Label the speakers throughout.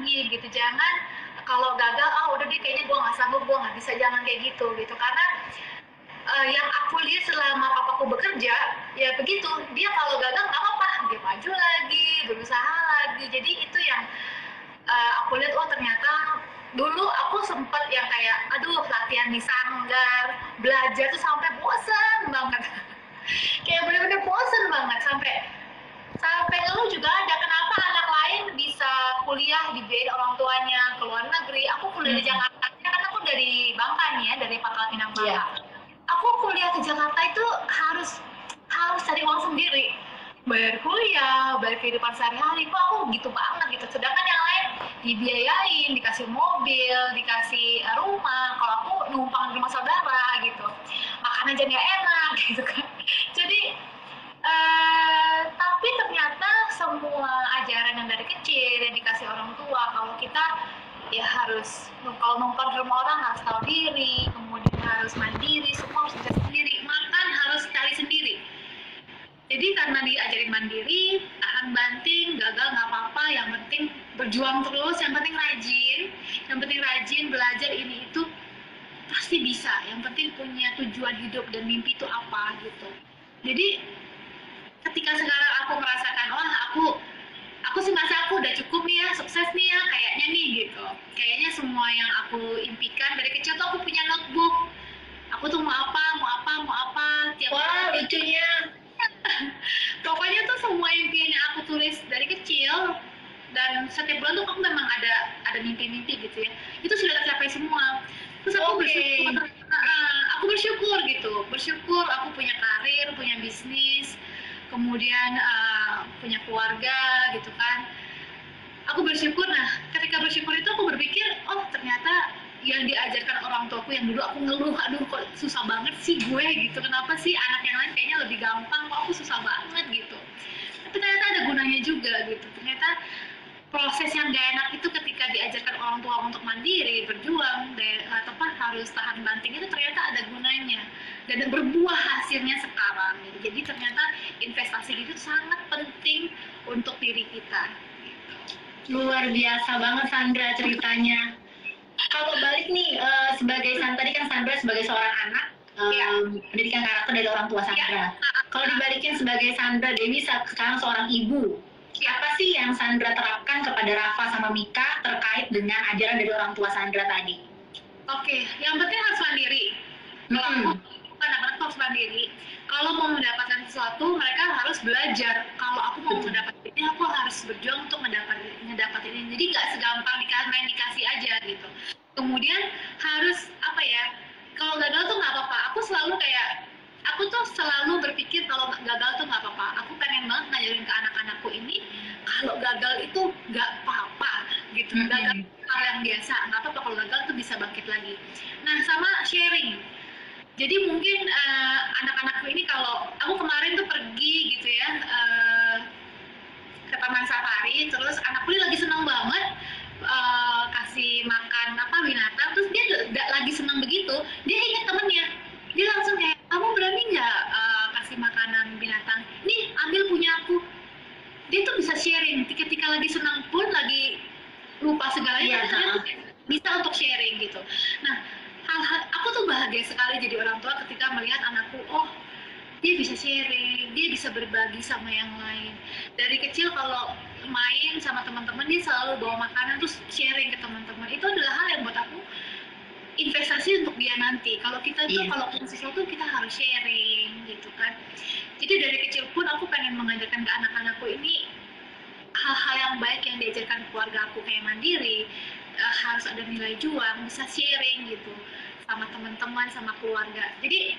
Speaker 1: lagi gitu. Jangan kalau gagal, udah deh kayaknya gue nggak sanggup, gue nggak bisa, jangan kayak gitu gitu. Karena yang aku lihat selama papaku bekerja, ya begitu, dia kalau gagal nggak apa-apa, dia maju lagi, berusaha lagi. Jadi itu yang aku lihat, ternyata dulu aku sempet yang kayak, aduh latihan di sanggar, belajar tuh sampai bosan banget. Kayak bener-bener bosan banget, sampai sampai ngeluh juga ada, kenapa anak lain bisa kuliah dibiayain orang tuanya ke luar negeri, aku kuliah di Jakarta. Kan aku dari Bangka nih ya, dari Pangkal Pinang Bangka.
Speaker 2: Iya.
Speaker 1: Aku kuliah ke Jakarta itu harus harus cari uang sendiri, bayar kuliah, bayar kehidupan sehari-hari. Kok aku gitu banget gitu, sedangkan yang lain dibiayain, dikasih mobil, dikasih rumah. Kalau aku numpang di rumah saudara gitu, makan aja nggak enak gitu kan. Jadi tapi ternyata semua ajaran yang dari kecil yang dikasih orang tua, kalau kita ya harus, kalau numpang di rumah orang harus tahu diri, kemudian harus mandiri, semua harus bisa sendiri, makan harus cari sendiri. Jadi karena diajarin mandiri, tahan banting, gagal nggak apa-apa, yang penting berjuang terus, yang penting rajin belajar ini itu pasti bisa. Yang penting punya tujuan hidup dan mimpi itu apa gitu. Jadi ketika sekarang aku merasakan, aku sih merasa aku udah cukup nih ya, sukses nih ya kayaknya nih gitu. Kayaknya semua yang aku impikan dari kecil tuh, aku punya notebook. Aku tuh mau apa tiap
Speaker 2: Wah,
Speaker 1: hari.
Speaker 2: lucunya.
Speaker 1: Pokoknya tuh semua impian yang aku tulis dari kecil, dan setiap bulan tuh aku memang ada mimpi-mimpi gitu ya. Itu sudah tercapai semua. Terus aku bersyukur gitu. Bersyukur aku punya karir, punya bisnis, kemudian punya keluarga gitu kan. Aku bersyukur. Nah, ketika bersyukur itu aku berpikir, ternyata yang diajarkan orang tuaku yang dulu aku ngeluh, aduh kok susah banget sih gue gitu, kenapa sih anak yang lain kayaknya lebih gampang, kok aku susah banget gitu. Tapi ternyata ada gunanya juga gitu. Ternyata proses yang gak enak itu ketika diajarkan orang tua untuk mandiri, berjuang, harus tahan banting, itu ternyata ada gunanya dan berbuah hasilnya sekarang gitu. Jadi ternyata investasi itu sangat penting untuk diri kita gitu.
Speaker 2: Luar biasa banget Sandra ceritanya. Kalau balik nih, sebagai tadi kan Sandra sebagai seorang anak, pendidikan karakter dari orang tua Sandra. Kalau dibalikin sebagai Sandra Dewi sekarang seorang ibu, apa sih yang Sandra terapkan kepada Rafa sama Mika terkait dengan ajaran dari orang tua Sandra tadi?
Speaker 1: Oke, yang penting harus mandiri. Kalau aku, anak-anak harus mandiri. Kalau mau mendapatkan sesuatu, mereka harus belajar. Kalau aku mau mendapatkan ini, aku harus berjuang untuk mendapatkan ini. Jadi nggak segampang main dikasih aja gitu. Kemudian harus kalau gagal tuh nggak apa-apa. Aku tuh selalu berpikir kalau gagal tuh nggak apa-apa. Aku pengen banget ngajarin ke anak-anakku ini, kalau gagal itu nggak apa-apa gitu. Gagal hal yang biasa, nggak apa-apa kalau gagal tuh bisa bangkit lagi. Nah, sama sharing. Jadi mungkin anak-anakku ini, kalau aku kemarin tuh pergi gitu ya ke taman safari, terus anakku ini lagi senang banget kasih makan binatang, terus dia lagi senang begitu, dia ingat temennya, dia langsung kayak, kamu berani nggak kasih makanan binatang, nih ambil punya aku. Dia tuh bisa sharing ketika lagi senang pun, lagi lupa segalanya, bisa untuk sharing gitu. Nah, aku tuh bahagia sekali jadi orang tua ketika melihat anakku, dia bisa sharing, dia bisa berbagi sama yang lain. Dari kecil kalau main sama teman-teman, dia selalu bawa makanan terus sharing ke teman-teman. Itu adalah hal yang buat aku investasi untuk dia nanti. Kalau kita tuh kalau punya sesuatu, kita harus sharing gitu kan. Jadi dari kecil pun aku pengen mengajarkan ke anak-anakku ini hal-hal yang baik yang diajarkan keluarga aku, kayak mandiri, harus ada nilai juang, bisa sharing gitu sama teman-teman, sama keluarga. Jadi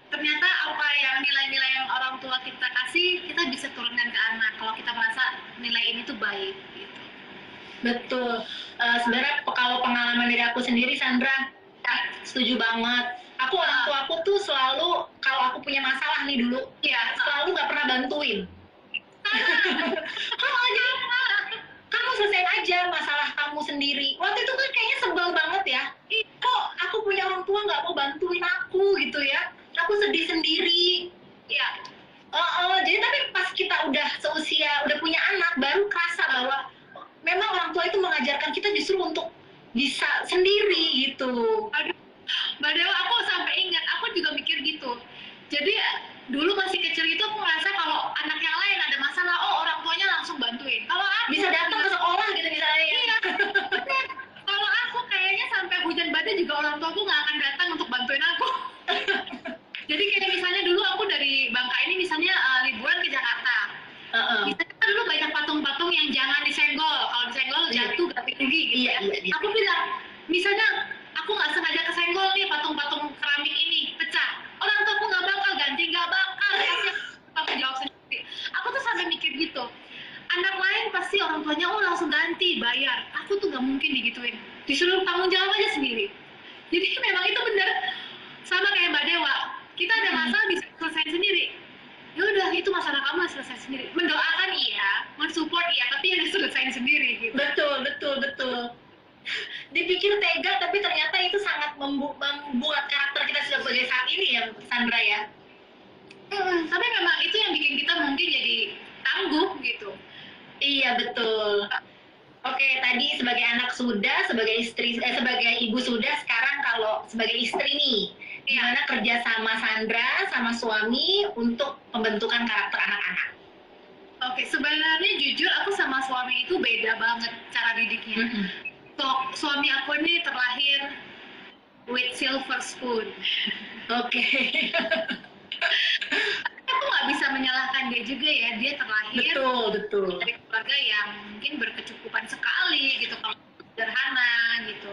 Speaker 1: ternyata apa yang nilai-nilai yang orang tua kita kasih, kita bisa turunkan ke anak kalau kita merasa nilai ini tuh baik gitu.
Speaker 2: Betul. Sebenarnya kalau pengalaman dari aku sendiri, Sandra, setuju banget. Orang tua aku tuh selalu, kalau aku punya masalah nih dulu, selalu nggak pernah bantuin. Kamu selesaiin aja masalah kamu sendiri. Waktu itu kan kayaknya sebel banget ya. Kok aku punya orang tua nggak mau bantuin aku gitu ya? Aku sedih sendiri. Jadi tapi pas kita udah seusia, udah punya anak, baru kerasa bahwa memang orang tua itu justru untuk bisa sendiri gitu.
Speaker 1: Aduh, Mbak Dewa, aku sampai ingat, aku juga mikir gitu. Jadi dulu masih kecil itu aku ngerasa kalau anak yang lain ada masalah, oh orang tuanya langsung bantuin. Kalau aku
Speaker 2: Bisa datang ke sekolah gitu misalnya.
Speaker 1: iya, kalau aku kayaknya sampai hujan badai juga orang tuaku nggak akan datang untuk bantuin aku. Jadi kayak misalnya dulu aku dari Bangka ini misalnya liburan ke Jakarta. Misalnya kan dulu banyak patung-patung yang jangan disenggol, kalau disenggol jatuh ganti rugi gitu
Speaker 2: Iya,
Speaker 1: ya.
Speaker 2: iya.
Speaker 1: Aku bilang, misalnya aku nggak sengaja kesenggol nih patung-patung keramik ini pecah, orang tuaku nggak bakal ganti, nggak bakal kasih aku jawab sendiri. Aku tuh sampai mikir gitu, anak lain pasti orang tuanya oh langsung ganti bayar, aku tuh nggak mungkin digituin, disuruh tanggung jawab aja sendiri. Jadi memang itu benar, sama kayak Mbak Dewa, kita ada masalah bisa selesai sendiri. Ya udah, itu masalah kamu selesai sendiri. Mendoakan iya, mensupport iya, tapi yang diselesain sendiri gitu.
Speaker 2: Betul. Dipikir tega, tapi ternyata itu sangat membuat karakter kita sebagai saat ini ya, Sandra ya.
Speaker 1: Tapi memang itu yang bikin kita mungkin jadi tangguh gitu.
Speaker 2: Iya, betul. Oke, tadi sebagai anak sudah, sebagai istri, sebagai ibu sudah, sekarang kalau sebagai istri nih, gimana kerja sama Sandra, sama suami untuk pembentukan karakter anak-anak?
Speaker 1: Oke, sebenarnya jujur aku sama suami itu beda banget cara didiknya. Suami aku ini terlahir with silver spoon.
Speaker 2: Oke.
Speaker 1: Aku nggak bisa menyalahkan dia juga ya, dia terlahir
Speaker 2: Betul.
Speaker 1: dari keluarga yang mungkin berkecukupan sekali gitu, kalau sederhana gitu.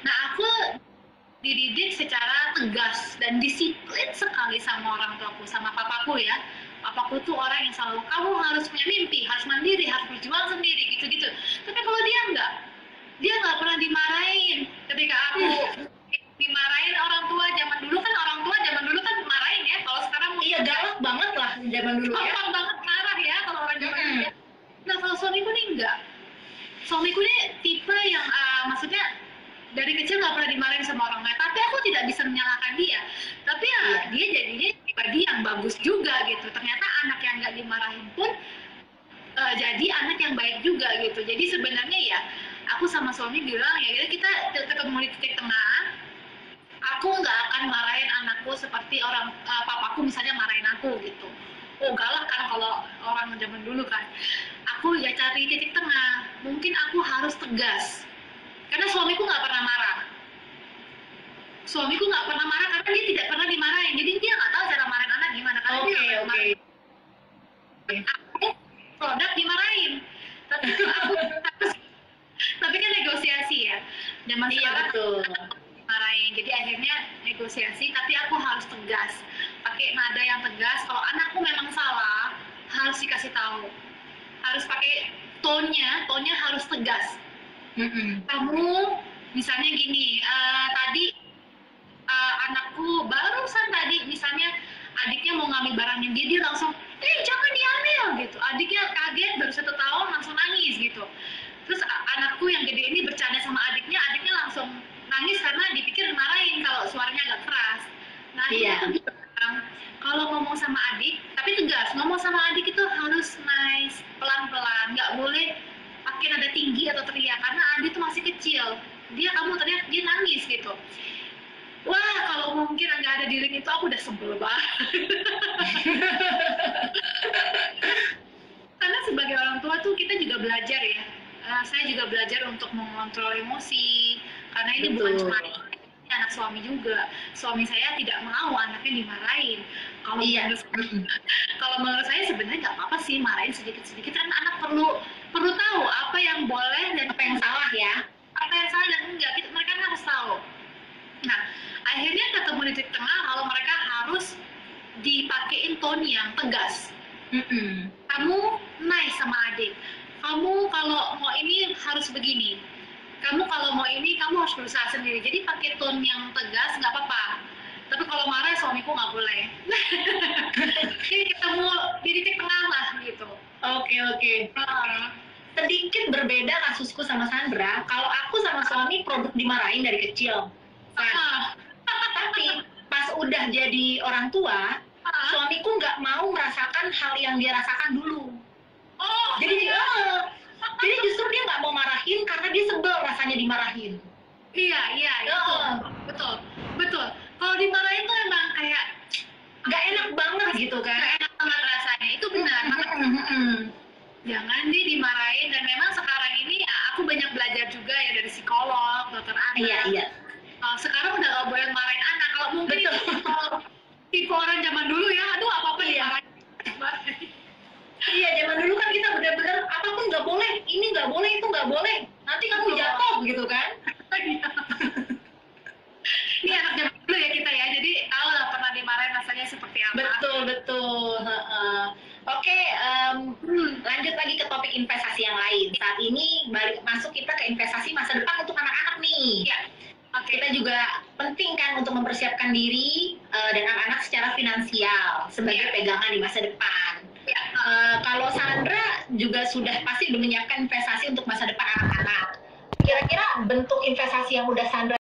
Speaker 1: Nah aku dididik secara tegas dan disiplin sekali sama orang tuaku, sama papaku ya. Papaku tuh orang yang selalu, kamu harus punya mimpi, harus mandiri, harus berjuang sendiri gitu-gitu. Tapi kalau dia nggak pernah dimarahin. Ketika aku dimarahin orang tua zaman dulu kan marahin ya. Kalau sekarang
Speaker 2: Iya, galak banget lah zaman dulu ya.
Speaker 1: gampang banget marah ya kalau orang zaman dulu ya. Nah kalau suamiku nih enggak. Suamiku nih tipe yang maksudnya dari kecil nggak pernah dimarahin sama orang lain. Tapi aku tidak bisa menyalahkan dia. Tapi ya dia jadinya pribadi yang bagus juga gitu. Ternyata anak yang nggak dimarahin pun jadi anak yang baik juga gitu. Jadi sebenarnya ya aku sama suami bilang ya kita ketemu di titik tengah. Aku nggak akan marahin anakku seperti orang papaku misalnya marahin aku gitu. Oh galak kan kalau orang zaman dulu kan. Aku ya cari titik tengah. Mungkin aku harus tegas. Karena suamiku nggak pernah marah. Suamiku nggak pernah marah karena dia tidak pernah dimarahin. Jadi dia nggak tahu cara marahin anak gimana. Karena dia nggak pernah marahin. Aku produk dimarahin. Tapi kan negosiasi ya. Zaman sekarang
Speaker 2: betul.
Speaker 1: Marahin. Jadi akhirnya negosiasi, tapi aku harus tegas. Pakai nada yang tegas. Kalau anakku memang salah, harus dikasih tahu. Harus pakai tone-nya harus tegas. Kamu misalnya gini, tadi anakku barusan tadi misalnya adiknya mau ngambil barangnya dia langsung, jangan diambil gitu. Adiknya kaget baru 1 tahun langsung nangis gitu. Terus anakku yang gede ini bercanda sama adiknya langsung nangis karena dipikir dimarahin kalau suaranya agak keras. Nah, itu kalau ngomong sama adik, tapi tegas, ngomong sama adik itu harus nice, pelan-pelan, nggak boleh pakai nada tinggi atau teriak karena adik itu masih kecil. Kamu teriak dia nangis gitu. Wah, kalau mungkin nggak ada di ring itu aku udah sebel banget. Karena sebagai orang tua tuh kita juga belajar ya. Saya juga belajar untuk mengontrol emosi karena ini bukan cuma anak suami juga. Suami saya tidak mau anaknya dimarahin. Kalau menurut saya sebenarnya nggak apa-apa sih marahin sedikit-sedikit, kan anak perlu tahu apa yang boleh dan
Speaker 2: apa yang salah ya.
Speaker 1: Apa yang salah dan enggak, mereka harus tahu. Nah, akhirnya ketemu di titik tengah kalau mereka harus dipakein tone yang tegas. Kamu nice sama adik. Kamu kalau mau ini harus begini. Kamu kalau mau ini kamu harus berusaha sendiri. Jadi pakai tone yang tegas nggak apa-apa. Tapi kalau marah suamiku nggak boleh. Jadi ketemu di titik tengah lah gitu.
Speaker 2: Oke. Sedikit berbeda kasusku sama Sandra. Kalau aku sama suami produk dimarahin dari kecil. Tapi pas udah jadi orang tua, suamiku nggak mau merasakan hal yang dia rasakan dulu. Jadi justru dia nggak mau marahin karena dia sebel rasanya dimarahin.
Speaker 1: Iya, itu. Betul. Kalau dimarahin tuh emang kayak
Speaker 2: nggak enak banget gitu kan.
Speaker 1: Nggak enak banget rasanya, itu benar. Jangan dimarahin, dan memang sekarang ini aku banyak belajar juga ya dari psikolog, dokter anak.
Speaker 2: Iya.
Speaker 1: Sekarang udah nggak boleh marahin anak. Kalau mungkin tipe orang zaman dulu ya, aduh apa-apa dimarahin.
Speaker 2: Iya, zaman dulu kan kita benar-benar apapun nggak boleh, ini nggak boleh, itu nggak boleh, nanti kamu jatuh gitu kan.
Speaker 1: Ini anak zaman dulu ya kita ya, jadi tahu lah pernah dimarahin rasanya seperti apa.
Speaker 2: Betul. Oke, lanjut lagi ke topik investasi yang lain. Saat ini masuk kita ke investasi masa depan untuk anak-anak nih.
Speaker 1: Ya.
Speaker 2: Kita juga penting kan untuk mempersiapkan diri dan anak-anak secara finansial sebagai pegangan di masa depan. Kalau Sandra juga sudah pasti menyiapkan investasi untuk masa depan anak-anak. Kira-kira bentuk investasi yang udah Sandra